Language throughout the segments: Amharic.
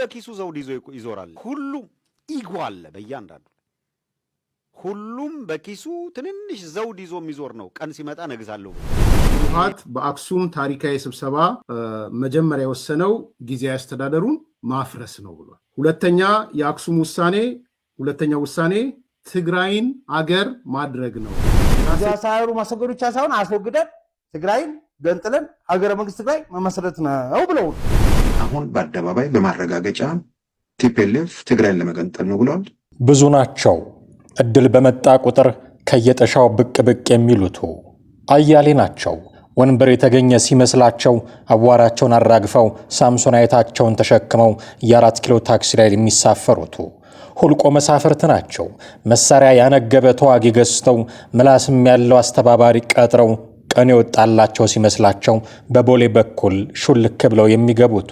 በኪሱ ዘውድ ይዞራል። ሁሉም ይጓል በእያንዳንዱ ሁሉም በኪሱ ትንንሽ ዘውድ ይዞ የሚዞር ነው። ቀን ሲመጣ ነግዛለሁ። ህወሓት በአክሱም ታሪካዊ ስብሰባ መጀመሪያ የወሰነው ጊዜያዊ አስተዳደሩን ማፍረስ ነው ብሏል። ሁለተኛው ውሳኔ ትግራይን አገር ማድረግ ነው። ያሳሩ ማሰገዱ ብቻ ሳይሆን አስወግደን ትግራይን ገንጥለን ሀገረ መንግስት ትግራይ መመስረት ነው ብለው አሁን በአደባባይ በማረጋገጫ ቲፒኤልኤፍ ትግራይን ለመገንጠል ነው ብለዋል። ብዙ ናቸው። እድል በመጣ ቁጥር ከየጠሻው ብቅ የሚሉት አያሌ ናቸው። ወንበር የተገኘ ሲመስላቸው አዋራቸውን አራግፈው ሳምሶናይታቸውን ተሸክመው የ4 ኪሎ ታክሲ ላይ የሚሳፈሩት ሁልቆ መሳፍርት ናቸው። መሳሪያ ያነገበ ተዋጊ ገዝተው ምላስም ያለው አስተባባሪ ቀጥረው ቀን የወጣላቸው ሲመስላቸው በቦሌ በኩል ሹልክ ብለው የሚገቡት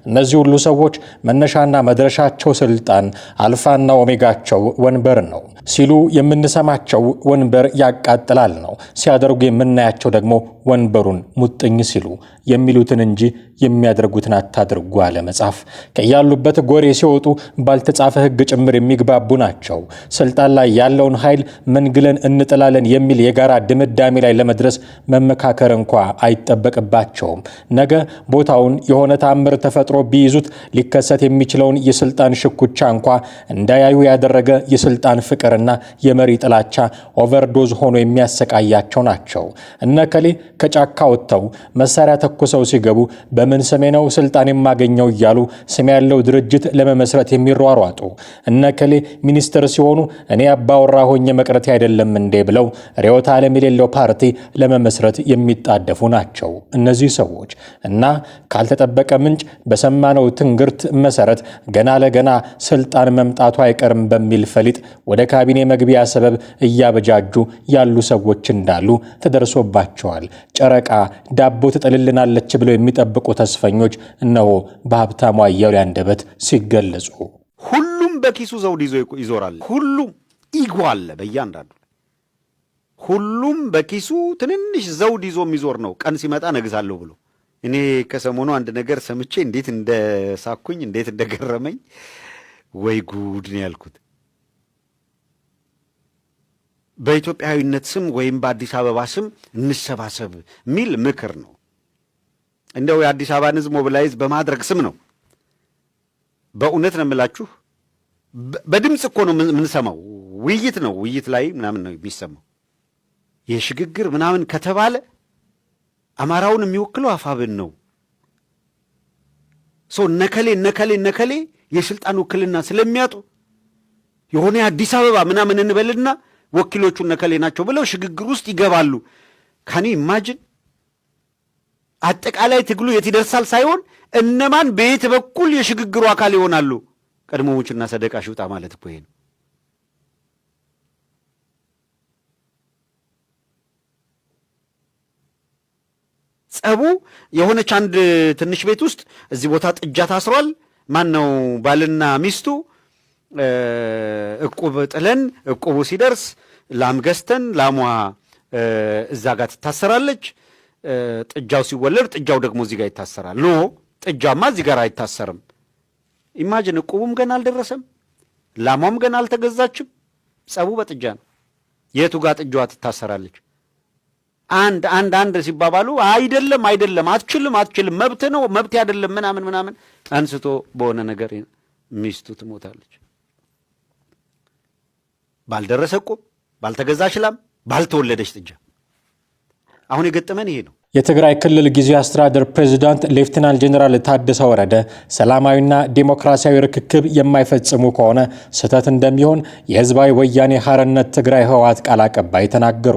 እነዚህ ሁሉ ሰዎች መነሻና መድረሻቸው ስልጣን፣ አልፋና ኦሜጋቸው ወንበር ነው ሲሉ የምንሰማቸው ወንበር ያቃጥላል ነው፣ ሲያደርጉ የምናያቸው ደግሞ ወንበሩን ሙጥኝ ሲሉ የሚሉትን እንጂ የሚያደርጉትን አታድርጉ አለ መጽሐፍ። ከያሉበት ጎሬ ሲወጡ ባልተጻፈ ሕግ ጭምር የሚግባቡ ናቸው። ስልጣን ላይ ያለውን ኃይል መንግለን እንጥላለን የሚል የጋራ ድምዳሜ ላይ ለመድረስ መመካከር እንኳ አይጠበቅባቸውም። ነገ ቦታውን የሆነ ታምር ተፈጥሮ ቢይዙት ሊከሰት የሚችለውን የስልጣን ሽኩቻ እንኳ እንዳያዩ ያደረገ የስልጣን ፍቅርና የመሪ ጥላቻ ኦቨርዶዝ ሆኖ የሚያሰቃያቸው ናቸው። እነከሌ ከጫካ ወጥተው መሳሪያ ተኩሰው ሲገቡ በምን ስሜ ነው ስልጣን የማገኘው እያሉ ስም ያለው ድርጅት ለመመስረት የሚሯሯጡ፣ እነከሌ ሚኒስትር ሲሆኑ እኔ አባወራ ሆኜ መቅረት አይደለም እንዴ ብለው ርዕዮተ ዓለም የሌለው ፓርቲ ለመመስረት የሚጣደፉ ናቸው እነዚህ ሰዎች። እና ካልተጠበቀ ምንጭ በሰማነው ትንግርት መሰረት ገና ለገና ስልጣን መምጣቱ አይቀርም በሚል ፈሊጥ ወደ ካቢኔ መግቢያ ሰበብ እያበጃጁ ያሉ ሰዎች እንዳሉ ተደርሶባቸዋል። ጨረቃ ዳቦ ትጥልልናለች ብለው የሚጠብቁ ተስፈኞች እነሆ በሀብታሙ አያሌው አንደበት ሲገለጹ ሁሉም በኪሱ ዘውድ ይዞራል። ሁሉም ይጓል በእያንዳንዱ ሁሉም በኪሱ ትንንሽ ዘውድ ይዞ የሚዞር ነው። ቀን ሲመጣ ነግዛለሁ ብሎ እኔ ከሰሞኑ አንድ ነገር ሰምቼ እንዴት እንደሳኩኝ እንዴት እንደገረመኝ ወይ ጉድ ነው ያልኩት። በኢትዮጵያዊነት ስም ወይም በአዲስ አበባ ስም እንሰባሰብ የሚል ምክር ነው። እንደው የአዲስ አበባን ሕዝብ ሞቢላይዝ በማድረግ ስም ነው። በእውነት ነው የምላችሁ። በድምፅ እኮ ነው የምንሰማው። ውይይት ነው፣ ውይይት ላይ ምናምን ነው የሚሰማው። የሽግግር ምናምን ከተባለ አማራውን የሚወክለው አፋብን ነው። ነከሌ የስልጣን ውክልና ስለሚያጡ የሆነ የአዲስ አበባ ምናምን እንበልና ወኪሎቹ ነከሌ ናቸው ብለው ሽግግር ውስጥ ይገባሉ። ካኒ ኢማጂን አጠቃላይ ትግሉ የት ይደርሳል ሳይሆን እነማን በየት በኩል የሽግግሩ አካል ይሆናሉ። ቀድሞዎችና ሰደቃ ሽውጣ ማለት እኮ ይሄ ነው። ጸቡ የሆነች አንድ ትንሽ ቤት ውስጥ እዚህ ቦታ ጥጃ ታስሯል። ማን ነው ባልና ሚስቱ እቁብ ጥለን እቁቡ ሲደርስ ላም ገዝተን ላሟ እዛ ጋር ትታሰራለች። ጥጃው ሲወለድ ጥጃው ደግሞ እዚህ ጋር ይታሰራል። ኖ ጥጃማ እዚህ ጋር አይታሰርም። ኢማጂን እቁቡም ገና አልደረሰም፣ ላሟም ገና አልተገዛችም። ጸቡ በጥጃ ነው። የቱ ጋር ጥጃዋ ትታሰራለች? አንድ ሲባባሉ አይደለም አትችልም መብት ነው መብት አይደለም ምናምን አንስቶ በሆነ ነገር ሚስቱ ትሞታለች። ባልደረሰ እቁብ፣ ባልተገዛች ላም፣ ባልተወለደች ጥጃ። አሁን የገጠመን ይሄ ነው። የትግራይ ክልል ጊዜያዊ አስተዳደር ፕሬዝዳንት ሌፍተናንት ጄኔራል ታደሰ ወረደ ሰላማዊና ዲሞክራሲያዊ ርክክብ የማይፈጽሙ ከሆነ ስህተት እንደሚሆን የህዝባዊ ወያኔ ሓርነት ትግራይ ህወሓት ቃል አቀባይ ተናገሩ።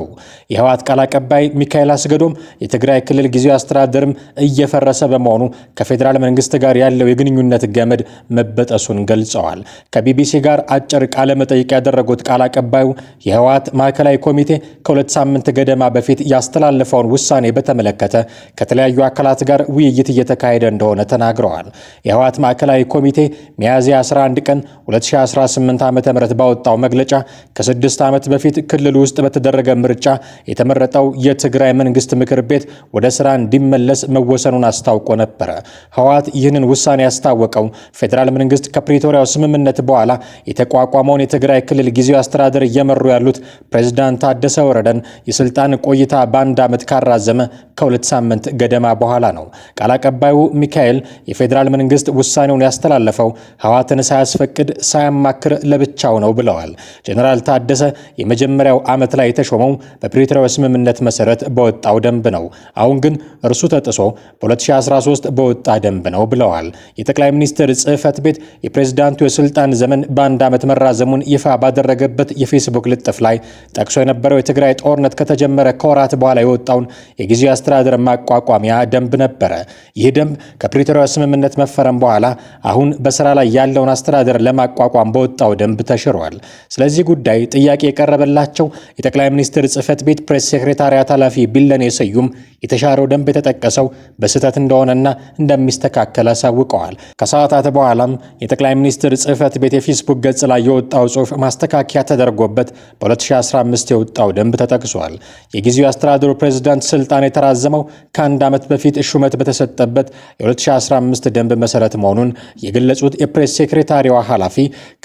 የህወሓት ቃል አቀባይ ሚካኤል አስገዶም የትግራይ ክልል ጊዜያዊ አስተዳደርም እየፈረሰ በመሆኑ ከፌዴራል መንግስት ጋር ያለው የግንኙነት ገመድ መበጠሱን ገልጸዋል። ከቢቢሲ ጋር አጭር ቃለ መጠይቅ ያደረጉት ቃል አቀባዩ የህወሓት ማዕከላዊ ኮሚቴ ከ2 ሳምንት ገደማ በፊት ያስተላለፈውን ውሳኔ በተመለከተ በተመለከተ ከተለያዩ አካላት ጋር ውይይት እየተካሄደ እንደሆነ ተናግረዋል። የህወሓት ማዕከላዊ ኮሚቴ ሚያዝያ 11 ቀን 2018 ዓ.ም ባወጣው መግለጫ ከ6 ዓመት በፊት ክልል ውስጥ በተደረገ ምርጫ የተመረጠው የትግራይ መንግስት ምክር ቤት ወደ ስራ እንዲመለስ መወሰኑን አስታውቆ ነበረ። ህወሓት ይህንን ውሳኔ ያስታወቀው ፌዴራል መንግስት ከፕሪቶሪያው ስምምነት በኋላ የተቋቋመውን የትግራይ ክልል ጊዜያዊ አስተዳደር እየመሩ ያሉት ፕሬዝዳንት ታደሰ ወረደን የስልጣን ቆይታ በአንድ ዓመት ካራዘመ ከ2 ሳምንት ገደማ በኋላ ነው። ቃል አቀባዩ ሚካኤል የፌዴራል መንግስት ውሳኔውን ያስተላለፈው ህወሓትን ሳያስፈቅድ ሳያማክር ለብቻው ነው ብለዋል። ጀነራል ታደሰ የመጀመሪያው ዓመት ላይ የተሾመው በፕሪቶሪያው ስምምነት መሰረት በወጣው ደንብ ነው። አሁን ግን እርሱ ተጥሶ በ2013 በወጣ ደንብ ነው ብለዋል። የጠቅላይ ሚኒስትር ጽህፈት ቤት የፕሬዝዳንቱ የስልጣን ዘመን በአንድ ዓመት መራዘሙን ይፋ ባደረገበት የፌስቡክ ልጥፍ ላይ ጠቅሶ የነበረው የትግራይ ጦርነት ከተጀመረ ከወራት በኋላ የወጣውን የጊዜያዊ አስተዳደር ማቋቋሚያ ደንብ ነበረ። ይህ ደንብ ከፕሪቶሪያው ስምምነት መፈረም በኋላ አሁን በስራ ላይ ያለውን አስተዳደር ለማቋቋም በወጣው ደንብ ተሽሯል። ስለዚህ ጉዳይ ጥያቄ የቀረበላቸው የጠቅላይ ሚኒስትር ጽህፈት ቤት ፕሬስ ሴክሬታሪያት ኃላፊ ቢለኔ ስዩም የተሻረው ደንብ የተጠቀሰው በስህተት እንደሆነና እንደሚስተካከል አሳውቀዋል። ከሰዓታት በኋላም የጠቅላይ ሚኒስትር ጽህፈት ቤት የፌስቡክ ገጽ ላይ የወጣው ጽሑፍ ማስተካከያ ተደርጎበት በ2015 የወጣው ደንብ ተጠቅሷል። የጊዜያዊ አስተዳደሩ ፕሬዝዳንት ስልጣን የተራዘመው ከአንድ ዓመት በፊት ሹመት በተሰጠበት የ2015 ደንብ መሰረት መሆኑን የገለጹት የፕሬስ ሴክሬታሪዋ ኃላፊ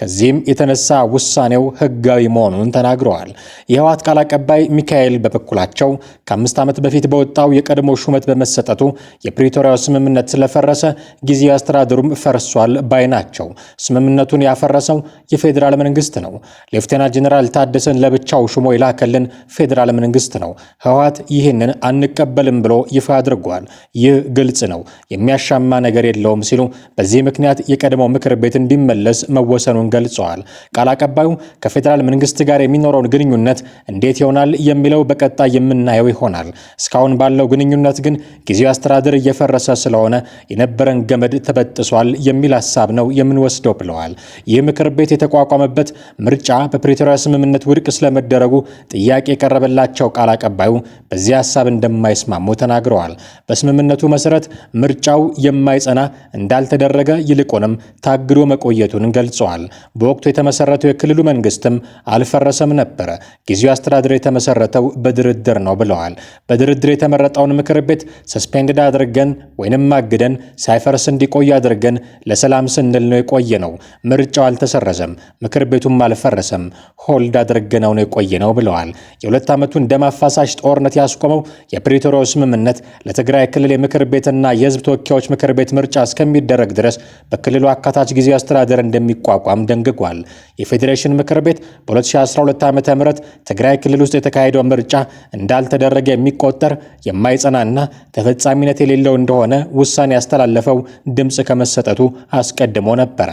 ከዚህም የተነሳ ውሳኔው ህጋዊ መሆኑን ተናግረዋል። የህወሓት ቃል አቀባይ ሚካኤል በበኩላቸው ከ5 ዓመት በፊት በወጣው የቀድሞ ሹመት በመሰጠቱ የፕሪቶሪያው ስምምነት ስለፈረሰ ጊዜያዊ አስተዳደሩም ፈርሷል ባይ ናቸው። ስምምነቱን ያፈረሰው የፌዴራል መንግስት ነው። ሌፍቴናንት ጀነራል ታደሰን ለብቻው ሹሞ የላከልን ፌዴራል መንግስት ነው። ህወሓት ይህንን አንቀበልም ብሎ ይፋ አድርጓል። ይህ ግልጽ ነው፣ የሚያሻማ ነገር የለውም ሲሉ በዚህ ምክንያት የቀድሞው ምክር ቤት እንዲመለስ መወሰኑን ገልጸዋል። ቃል አቀባዩ ከፌዴራል መንግስት ጋር የሚኖረውን ግንኙነት እንዴት ይሆናል የሚለው በቀጣይ የምናየው ይሆናል። እስካሁን ባለው ግንኙነት ግን ጊዜያዊ አስተዳደር እየፈረሰ ስለሆነ የነበረን ገመድ ተበጥሷል የሚል ሐሳብ ነው የምንወስደው ብለዋል። ይህ ምክር ቤት የተቋቋመበት ምርጫ በፕሪቶሪያ ስምምነት ውድቅ ስለመደረጉ ጥያቄ የቀረበላቸው ቃል አቀባዩ በዚህ ሐሳብ እንደማይስማሙ ተናግረዋል። በስምምነቱ መሰረት ምርጫው የማይጸና እንዳልተደረገ ይልቁንም ታግዶ መቆየቱን ገልጸዋል። በወቅቱ የተመሰረተው የክልሉ መንግስትም አልፈረሰም ነበረ። ጊዜያዊ አስተዳደር የተመሰረተው በድርድር ነው ብለዋል። በድርድር የተመረጠውን ምክር ቤት ሰስፔንድ አድርገን ወይንም አግደን ሳይፈርስ እንዲቆይ አድርገን ለሰላም ስንል ነው የቆየ ነው። ምርጫው አልተሰረዘም፣ ምክር ቤቱም አልፈረሰም፣ ሆልድ አድርገነው ነው የቆየ ነው ብለዋል። የ2 ዓመቱን ደም አፋሳሽ ጦርነት ያስቆመው የፕሪቶሪያው ስምምነት ለትግራይ ክልል የምክር ቤትና የህዝብ ተወካዮች ምክር ቤት ምርጫ እስከሚደረግ ድረስ በክልሉ አካታች ጊዜያዊ አስተዳደር እንደሚቋቋም ደንግጓል። የፌዴሬሽን ምክር ቤት በ2012 ዓ.ም ትግራይ ክልል ውስጥ የተካሄደው ምርጫ እንዳልተደረገ የሚቆጠር የማይጸናና ተፈጻሚነት የሌለው እንደሆነ ውሳኔ ያስተላለፈው ድምፅ ከመሰጠቱ አስቀድሞ ነበረ።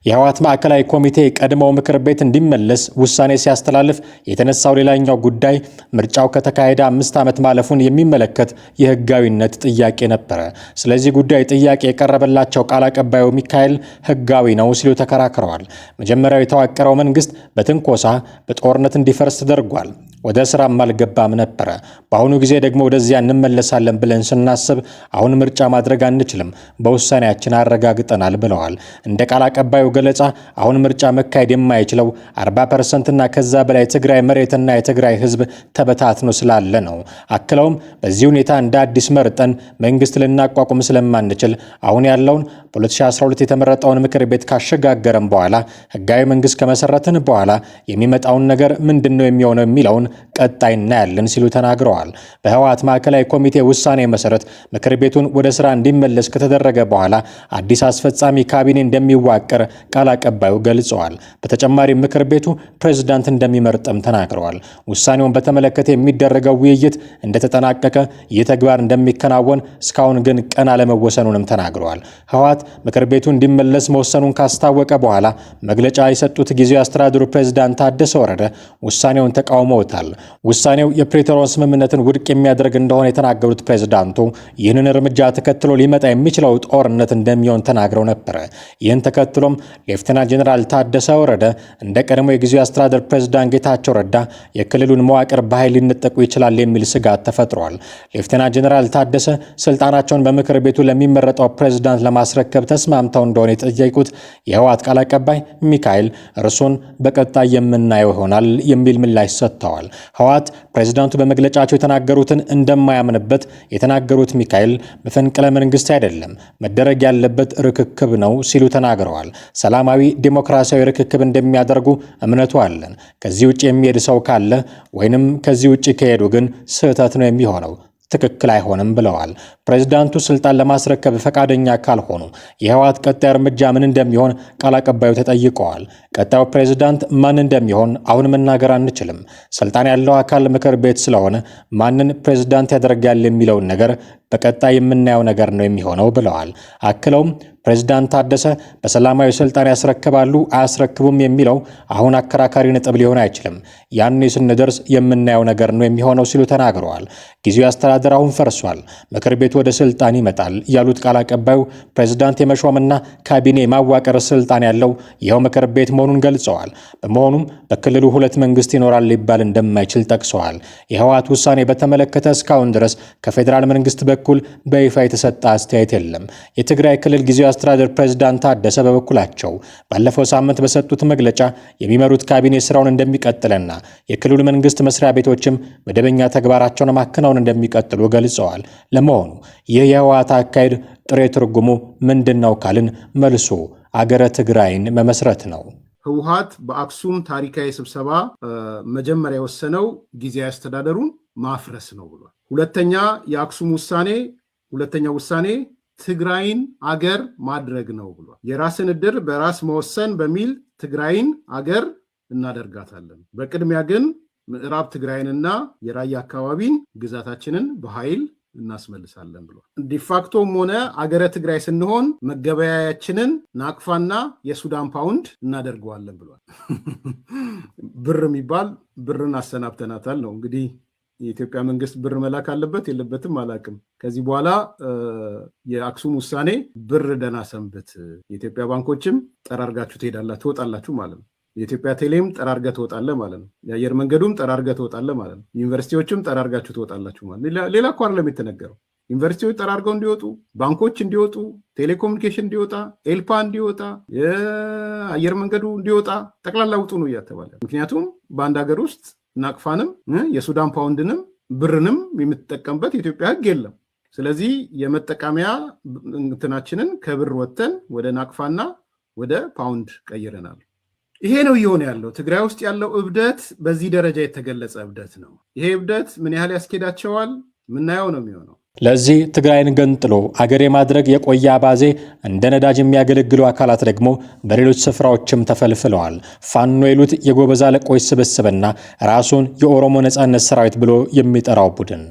የህወሓት ማዕከላዊ ኮሚቴ ቀድሞው ምክር ቤት እንዲመለስ ውሳኔ ሲያስተላልፍ የተነሳው ሌላኛው ጉዳይ ምርጫው ከተካሄደ 5 ዓመት ማለፉን የሚመለከት የህጋዊነት ጥያቄ ነበረ። ስለዚህ ጉዳይ ጥያቄ የቀረበላቸው ቃል አቀባዩ ሚካኤል ህጋዊ ነው ሲሉ ተከራክረዋል። መጀመሪያው የተዋቀረው መንግስት በትንኮሳ በጦርነት እንዲፈርስ ተደርጓል። ወደ ስራም አልገባም ነበረ። በአሁኑ ጊዜ ደግሞ ወደዚያ እንመለሳለን ብለን ስናስብ አሁን ምርጫ ማድረግ አንችልም፣ በውሳኔያችን አረጋግጠናል ብለዋል። እንደ ቃል አቀባዩ ገለጻ አሁን ምርጫ መካሄድ የማይችለው 40% እና ከዛ በላይ ትግራይ መሬትና የትግራይ ህዝብ ተበታትኖ ስላለ ነው። አክለውም በዚህ ሁኔታ እንደ አዲስ መርጠን መንግስት ልናቋቁም ስለማንችል አሁን ያለውን በ2012 የተመረጠውን ምክር ቤት ካሸጋገረን በኋላ ህጋዊ መንግስት ከመሰረትን በኋላ የሚመጣውን ነገር ምንድነው የሚሆነው የሚለውን ቀጣይ እናያለን ሲሉ ተናግረዋል። በህወሓት ማዕከላዊ ኮሚቴ ውሳኔ መሰረት ምክር ቤቱን ወደ ስራ እንዲመለስ ከተደረገ በኋላ አዲስ አስፈጻሚ ካቢኔ እንደሚዋቀር ቃል አቀባዩ ገልጸዋል። በተጨማሪም ምክር ቤቱ ፕሬዝዳንት እንደሚመርጥም ተናግረዋል። ውሳኔውን በተመለከተ የሚደረገው ውይይት እንደተጠናቀቀ ይህ ተግባር እንደሚከናወን እስካሁን ግን ቀን አለመወሰኑንም ተናግረዋል። ህወሓት ምክር ቤቱ እንዲመለስ መወሰኑን ካስታወቀ በኋላ መግለጫ የሰጡት ጊዜያዊ አስተዳደሩ ፕሬዝዳንት ታደሰ ወረደ ውሳኔውን ተቃውመውታል። ይላል። ውሳኔው የፕሪቶሪያውን ስምምነትን ውድቅ የሚያደርግ እንደሆነ የተናገሩት ፕሬዝዳንቱ ይህንን እርምጃ ተከትሎ ሊመጣ የሚችለው ጦርነት እንደሚሆን ተናግረው ነበር። ይህን ተከትሎም ሌፍተናንት ጄኔራል ታደሰ ወረደ እንደ ቀድሞ የጊዜያዊ አስተዳደር ፕሬዝዳንት ጌታቸው ረዳ የክልሉን መዋቅር በኃይል ሊነጠቁ ይችላል የሚል ስጋት ተፈጥሯል። ሌፍተናንት ጄኔራል ታደሰ ስልጣናቸውን በምክር ቤቱ ለሚመረጠው ፕሬዝዳንት ለማስረከብ ተስማምተው እንደሆነ የጠየቁት የህወሓት ቃል አቀባይ ሚካኤል እርሱን በቀጣይ የምናየው ይሆናል የሚል ምላሽ ሰጥተዋል። ህወሓት ፕሬዝዳንቱ በመግለጫቸው የተናገሩትን እንደማያምንበት የተናገሩት ሚካኤል መፈንቅለ መንግስት አይደለም መደረግ ያለበት ርክክብ ነው ሲሉ ተናግረዋል። ሰላማዊ ዲሞክራሲያዊ ርክክብ እንደሚያደርጉ እምነቱ አለን። ከዚህ ውጭ የሚሄድ ሰው ካለ ወይንም ከዚህ ውጭ ከሄዱ ግን ስህተት ነው የሚሆነው፣ ትክክል አይሆንም ብለዋል። ፕሬዝዳንቱ ስልጣን ለማስረከብ ፈቃደኛ ካልሆኑ የህወሓት ቀጣይ እርምጃ ምን እንደሚሆን ቃል አቀባዩ ተጠይቀዋል። ቀጣዩ ፕሬዝዳንት ማን እንደሚሆን አሁን መናገር አንችልም። ስልጣን ያለው አካል ምክር ቤት ስለሆነ ማንን ፕሬዝዳንት ያደርጋል የሚለውን ነገር በቀጣይ የምናየው ነገር ነው የሚሆነው ብለዋል። አክለውም ፕሬዝዳንት ታደሰ በሰላማዊ ስልጣን ያስረክባሉ አያስረክቡም የሚለው አሁን አከራካሪ ነጥብ ሊሆን አይችልም፣ ያኔ ስንደርስ የምናየው ነገር ነው የሚሆነው ሲሉ ተናግረዋል። ጊዜያዊ አስተዳደር አሁን ፈርሷል፣ ምክር ቤቱ ወደ ስልጣን ይመጣል ያሉት ቃል አቀባዩ ፕሬዝዳንት የመሾምና ካቢኔ ማዋቀር ስልጣን ያለው ይኸው ምክር ቤት መሆኑን ገልጸዋል። በመሆኑም በክልሉ ሁለት መንግስት ይኖራል ሊባል እንደማይችል ጠቅሰዋል። የህወሓት ውሳኔ በተመለከተ እስካሁን ድረስ ከፌዴራል መንግስት በኩል በይፋ የተሰጠ አስተያየት የለም። የትግራይ ክልል ጊዜያዊ አስተዳደር ፕሬዝዳንት ታደሰ በበኩላቸው ባለፈው ሳምንት በሰጡት መግለጫ የሚመሩት ካቢኔ ስራውን እንደሚቀጥልና የክልሉ መንግስት መስሪያ ቤቶችም መደበኛ ተግባራቸውን ማከናወን እንደሚቀጥሉ ገልጸዋል። ለመሆኑ ይህ የህወሓት አካሄድ ጥሬ ትርጉሙ ምንድነው ካልን መልሱ አገረ ትግራይን መመስረት ነው። ህወሓት በአክሱም ታሪካዊ ስብሰባ መጀመሪያ የወሰነው ጊዜያዊ አስተዳደሩን ማፍረስ ነው ብሏል። ሁለተኛው ውሳኔ ትግራይን አገር ማድረግ ነው ብሏል። የራስን ዕድል በራስ መወሰን በሚል ትግራይን አገር እናደርጋታለን። በቅድሚያ ግን ምዕራብ ትግራይንና የራያ አካባቢን ግዛታችንን በኃይል እናስመልሳለን ብሏል። ዲፋክቶም ሆነ አገረ ትግራይ ስንሆን መገበያያችንን ናቅፋና የሱዳን ፓውንድ እናደርገዋለን ብሏል። ብር የሚባል ብርን አሰናብተናታል ነው እንግዲህ። የኢትዮጵያ መንግስት ብር መላክ አለበት የለበትም አላቅም። ከዚህ በኋላ የአክሱም ውሳኔ ብር ደህና ሰንብት፣ የኢትዮጵያ ባንኮችም ጠራርጋችሁ ትወጣላችሁ ማለት ነው። የኢትዮጵያ ቴሌም ጠራርገ ትወጣለህ ማለት ነው። የአየር መንገዱም ጠራርገ ትወጣለህ ማለት ነው። ዩኒቨርሲቲዎችም ጠራርጋችሁ ትወጣላችሁ ማለት ነው። ሌላ እኮ አይደለም የተነገረው። ዩኒቨርሲቲዎች ጠራርገው እንዲወጡ፣ ባንኮች እንዲወጡ፣ ቴሌኮሙኒኬሽን እንዲወጣ፣ ኤልፓ እንዲወጣ፣ የአየር መንገዱ እንዲወጣ ጠቅላላ ውጡ ነው እያተባለ። ምክንያቱም በአንድ ሀገር ውስጥ ናቅፋንም የሱዳን ፓውንድንም ብርንም የምትጠቀምበት የኢትዮጵያ ሕግ የለም። ስለዚህ የመጠቀሚያ እንትናችንን ከብር ወጥተን ወደ ናቅፋና ወደ ፓውንድ ቀይረናል። ይሄ ነው እየሆነ ያለው። ትግራይ ውስጥ ያለው እብደት በዚህ ደረጃ የተገለጸ እብደት ነው። ይሄ እብደት ምን ያህል ያስኬዳቸዋል ምናየው ነው የሚሆነው። ለዚህ ትግራይን ገንጥሎ አገር የማድረግ የቆየ አባዜ እንደ ነዳጅ የሚያገለግሉ አካላት ደግሞ በሌሎች ስፍራዎችም ተፈልፍለዋል። ፋኖ ይሉት የጎበዝ አለቆች ስብስብና ራሱን የኦሮሞ ነጻነት ሰራዊት ብሎ የሚጠራው ቡድን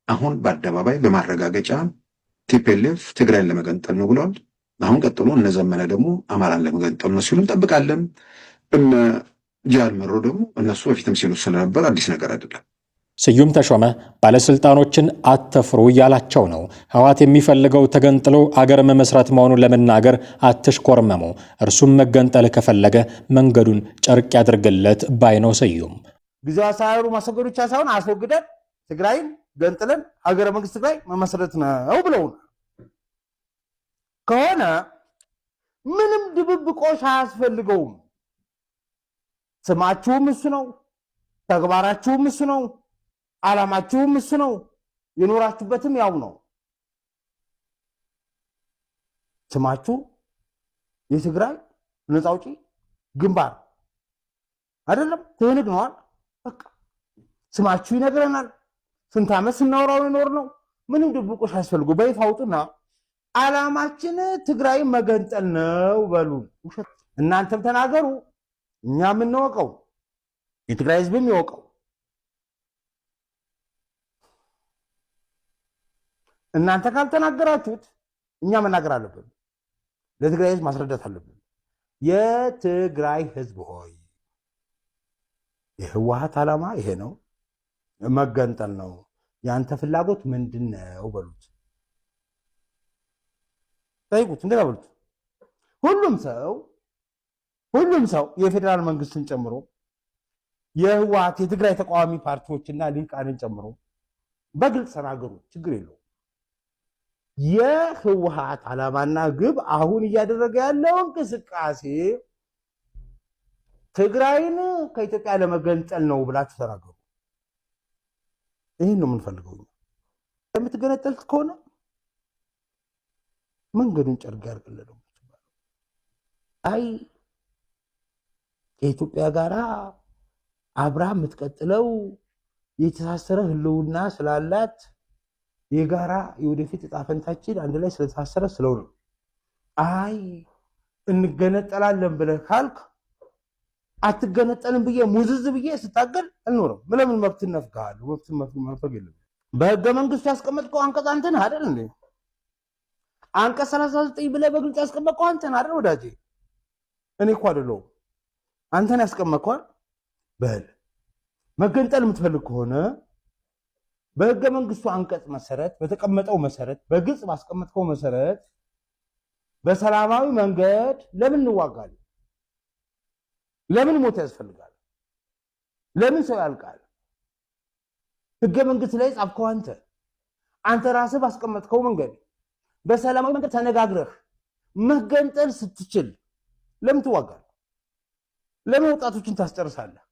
አሁን በአደባባይ በማረጋገጫ ቲፒኤልኤፍ ትግራይን ለመገንጠል ነው ብለዋል። አሁን ቀጥሎ እነ ዘመነ ደግሞ አማራን ለመገንጠል ነው ሲሉ እንጠብቃለን። እነ ጃልመሮ ደግሞ እነሱ በፊትም ሲሉ ስለነበር አዲስ ነገር አይደለም። ስዩም ተሾመ ባለስልጣኖችን አትፍሩ እያላቸው ነው። ህወሓት የሚፈልገው ተገንጥሎ አገር መመስረት መሆኑን ለመናገር አትሽኮርመሙ፣ እርሱም መገንጠል ከፈለገ መንገዱን ጨርቅ ያድርግለት ባይ ነው ስዩም። ጊዜያዊ አስተዳደሩ ማስወገዱ ብቻ ሳይሆን አስወግደን ትግራይን ገንጥለን ሀገረ መንግስት ትግራይ መመስረት ነው ብለውና ከሆነ ምንም ድብብቆሽ አያስፈልገውም። ስማችሁም እሱ ነው፣ ተግባራችሁም እሱ ነው፣ ዓላማችሁም እሱ ነው፣ የኖራችሁበትም ያው ነው። ስማችሁ የትግራይ ነፃ አውጪ ግንባር አይደለም፣ ትህነግ ነዋል። በቃ ስማችሁ ይነግረናል። ስንት ዓመት ስናወራው የኖር ነው። ምንም ድብቆሽ አያስፈልጉ። በይፋ አውጡና ዓላማችን ትግራይ መገንጠል ነው በሉ። ውሸት እናንተም ተናገሩ፣ እኛ የምንወቀው የትግራይ ህዝብም ይወቀው። እናንተ ካልተናገራችሁት እኛ መናገር አለብን። ለትግራይ ህዝብ ማስረዳት አለብን። የትግራይ ህዝብ ሆይ የህወሓት ዓላማ ይሄ ነው። መገንጠል ነው። ያንተ ፍላጎት ምንድነው በሉት፣ ጠይቁት፣ እንደዛ በሉት። ሁሉም ሰው የፌዴራል መንግስትን ጨምሮ የህወሓት የትግራይ ተቃዋሚ ፓርቲዎችና ሊቃንን ጨምሮ በግልጽ ተናገሩ፣ ችግር የለውም። የህወሓት ዓላማና ግብ አሁን እያደረገ ያለው እንቅስቃሴ ትግራይን ከኢትዮጵያ ለመገንጠል ነው ብላችሁ ተናገሩ። ይህን ነው የምንፈልገው። የምትገነጠል ከሆነ መንገዱን ጨርቅ ያርግልህ። አይ ከኢትዮጵያ ጋር አብራ የምትቀጥለው የተሳሰረ ህልውና ስላላት የጋራ የወደፊት ዕጣ ፈንታችን አንድ ላይ ስለተሳሰረ ስለሆነ አይ እንገነጠላለን ብለህ ካልክ አትገነጠልም ብዬ ሙዝዝ ብዬ ስታገል አልኖርም። ለምን መብትን ነፍጋለሁ? መብትን መፍረግ የለም። በህገ መንግስቱ ያስቀመጥከው አንቀጽ አንተ ነህ አይደል እንዴ? አንቀጽ 39 ብለህ በግልጽ ያስቀመጥከው አንተ ነህ አይደል ወዳጄ? እኔ እኮ አይደለሁም። አንተን ያስቀመጥከው በል መገንጠል የምትፈልግ ከሆነ በህገ መንግስቱ አንቀጽ መሰረት በተቀመጠው መሰረት በግልጽ ባስቀመጥከው መሰረት በሰላማዊ መንገድ ለምን እንዋጋለን? ለምን ሞት ያስፈልጋል? ለምን ሰው ያልቃል? ህገ መንግስት ላይ ጻፍከው አንተ ራስህ ባስቀመጥከው መንገድ በሰላማዊ መንገድ ተነጋግረህ መገንጠል ስትችል ለምን ትዋጋለህ? ለምን ወጣቶችን ታስጨርሳለህ?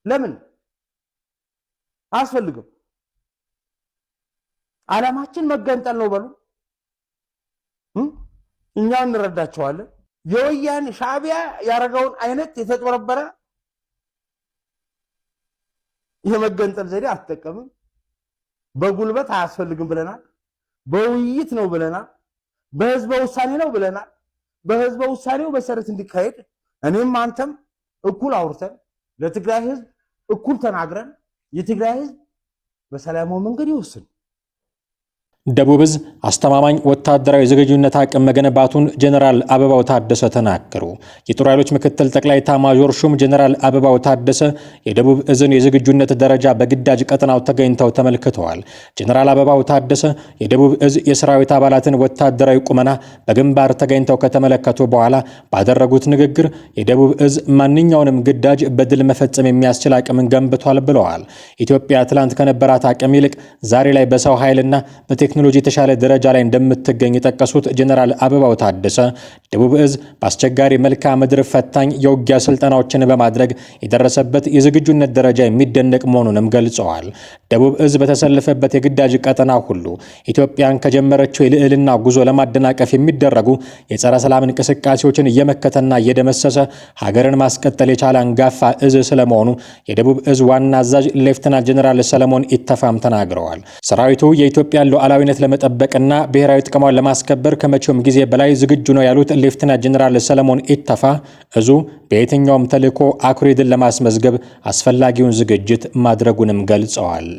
ለምን አያስፈልግም? ዓላማችን መገንጠል ነው በሉ። እኛ እንረዳቸዋለን። የወያኔ ሻዕቢያ ያረጋውን አይነት የተጦረበረ የመገንጠል ዘዴ አትጠቀምም። በጉልበት አያስፈልግም ብለናል። በውይይት ነው ብለናል። በህዝበ ውሳኔ ነው ብለናል። በህዝበ ውሳኔው መሰረት እንዲካሄድ እኔም አንተም እኩል አውርተን ለትግራይ ህዝብ እኩል ተናግረን የትግራይ ህዝብ በሰላማዊ መንገድ ይወስን። ደቡብ ዕዝ አስተማማኝ ወታደራዊ ዝግጁነት አቅም መገንባቱን ጀነራል አበባው ታደሰ ተናገሩ። የጦር ኃይሎች ምክትል ጠቅላይ ኤታማዦር ሹም ጀነራል አበባው ታደሰ የደቡብ ዕዝን የዝግጁነት ደረጃ በግዳጅ ቀጠናው ተገኝተው ተመልክተዋል። ጀነራል አበባው ታደሰ የደቡብ ዕዝ የሰራዊት አባላትን ወታደራዊ ቁመና በግንባር ተገኝተው ከተመለከቱ በኋላ ባደረጉት ንግግር የደቡብ ዕዝ ማንኛውንም ግዳጅ በድል መፈጸም የሚያስችል አቅምን ገንብቷል ብለዋል። ኢትዮጵያ ትላንት ከነበራት አቅም ይልቅ ዛሬ ላይ በሰው ኃይልና በቴክኖሎጂ የተሻለ ደረጃ ላይ እንደምትገኝ የጠቀሱት ጀነራል አበባው ታደሰ ደቡብ ዕዝ በአስቸጋሪ መልክዓ ምድር ፈታኝ የውጊያ ስልጠናዎችን በማድረግ የደረሰበት የዝግጁነት ደረጃ የሚደነቅ መሆኑንም ገልጸዋል። ደቡብ ዕዝ በተሰለፈበት የግዳጅ ቀጠና ሁሉ ኢትዮጵያን ከጀመረችው የልዕልና ጉዞ ለማደናቀፍ የሚደረጉ የጸረ ሰላም እንቅስቃሴዎችን እየመከተና እየደመሰሰ ሀገርን ማስቀጠል የቻለ አንጋፋ ዕዝ ስለመሆኑ የደቡብ ዕዝ ዋና አዛዥ ሌፍተናንት ጀነራል ሰለሞን ኢተፋም ተናግረዋል። ሰራዊቱ የኢትዮጵያን ሉዓላዊነት ለመጠበቅና ብሔራዊ ጥቅሟን ለማስከበር ከመቼውም ጊዜ በላይ ዝግጁ ነው ያሉት ሌፍተናንት ጀነራል ሰለሞን ኢተፋ ዕዙ በየትኛውም ተልዕኮ አኩሪ ድል ለማስመዝገብ አስፈላጊውን ዝግጅት ማድረጉንም ገልጸዋል።